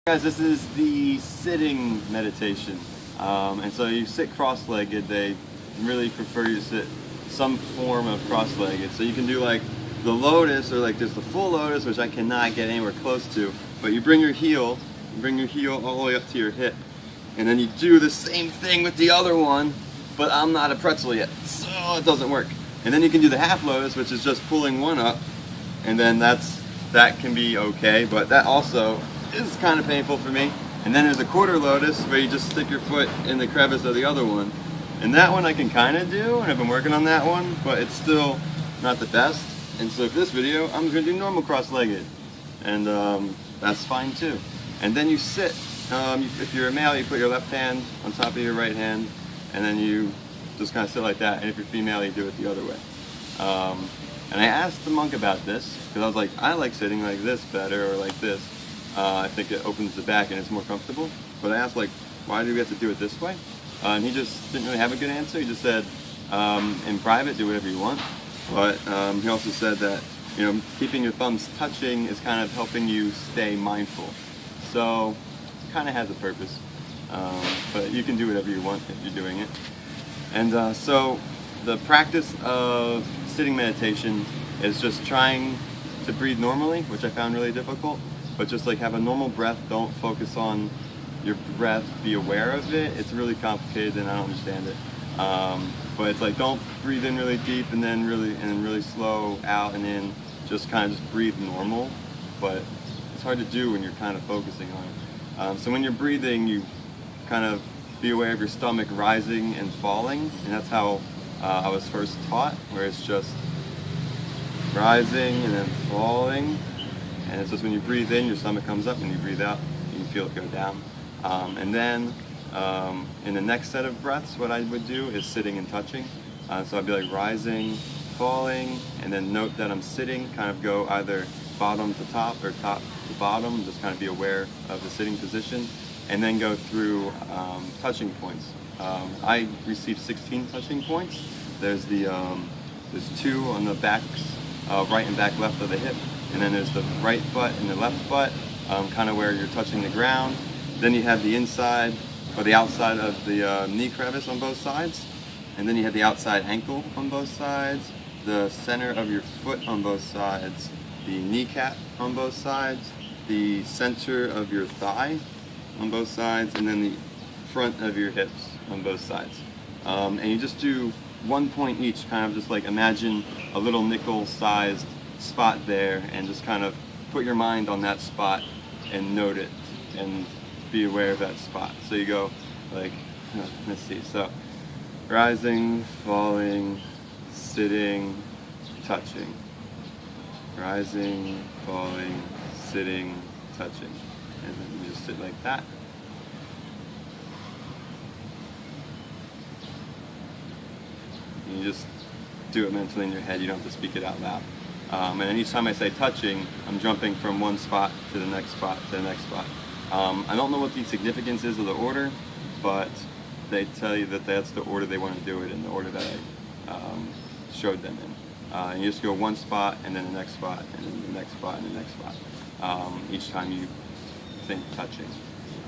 Guys, this is the sitting meditation, and so you sit cross-legged. They really prefer you to sit some form of cross-legged, so you can do like the lotus or like just the full lotus, which I cannot get anywhere close to, but you bring your heel all the way up to your hip, and then you do the same thing with the other one, but I'm not a pretzel yet, so it doesn't work. And then you can do the half lotus, which is just pulling one up, and then that can be okay, but that also is kind of painful for me. And then there's a quarter lotus where you just stick your foot in the crevice of the other one, and that one I can kind of do, and I've been working on that one, but it's still not the best. And so for this video I'm going to do normal cross-legged, and that's fine too. And then you sit, if you're a male, you put your left hand on top of your right hand, and then you just kind of sit like that, and if you're female you do it the other way. And I asked the monk about this because I was like, I like sitting like this better, or like this. I think it opens the back and it's more comfortable. But I asked, like, why do we have to do it this way? And he just didn't really have a good answer. He just said, in private, do whatever you want. But he also said that, you know, keeping your thumbs touching is kind of helping you stay mindful. So it kind of has a purpose. But you can do whatever you want if you're doing it. And so the practice of sitting meditation is just trying to breathe normally, which I found really difficult. But just like have a normal breath, don't focus on your breath, be aware of it. It's really complicated and I don't understand it. But it's like, don't breathe in really deep and then really slow out and in. Just kind of just breathe normal, but it's hard to do when you're kind of focusing on it. So when you're breathing, you kind of be aware of your stomach rising and falling, and that's how I was first taught, where it's just rising and then falling. And it's just when you breathe in, your stomach comes up, and you breathe out, you can feel it go down. And then in the next set of breaths, what I would do is sitting and touching. So I'd be like rising, falling, and then note that I'm sitting, kind of go either bottom to top or top to bottom, just kind of be aware of the sitting position, and then go through touching points. I received 16 touching points. There's there's 2 on the backs, right and back left of the hip. And then there's the right butt and the left butt, kind of where you're touching the ground. Then you have the inside or the outside of the knee crevice on both sides. And then you have the outside ankle on both sides, the center of your foot on both sides, the kneecap on both sides, the center of your thigh on both sides, and then the front of your hips on both sides. And you just do 1 point each, kind of just like imagine a little nickel-sized spot there, and just kind of put your mind on that spot and note it and be aware of that spot. So you go like, let's see, so rising, falling, sitting, touching, rising, falling, sitting, touching, and then you just sit like that. And you just do it mentally in your head, you don't have to speak it out loud. And then each time I say touching, I'm jumping from one spot to the next spot to the next spot. I don't know what the significance is of the order, but they tell you that that's the order they want to do it in, the order that I showed them in. And you just go one spot, and then the next spot, and then the next spot, and the next spot, each time you think touching.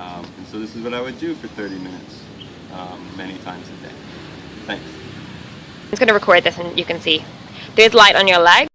And so this is what I would do for 30 minutes, many times a day. Thanks. I'm just going to record this and you can see. There's light on your leg.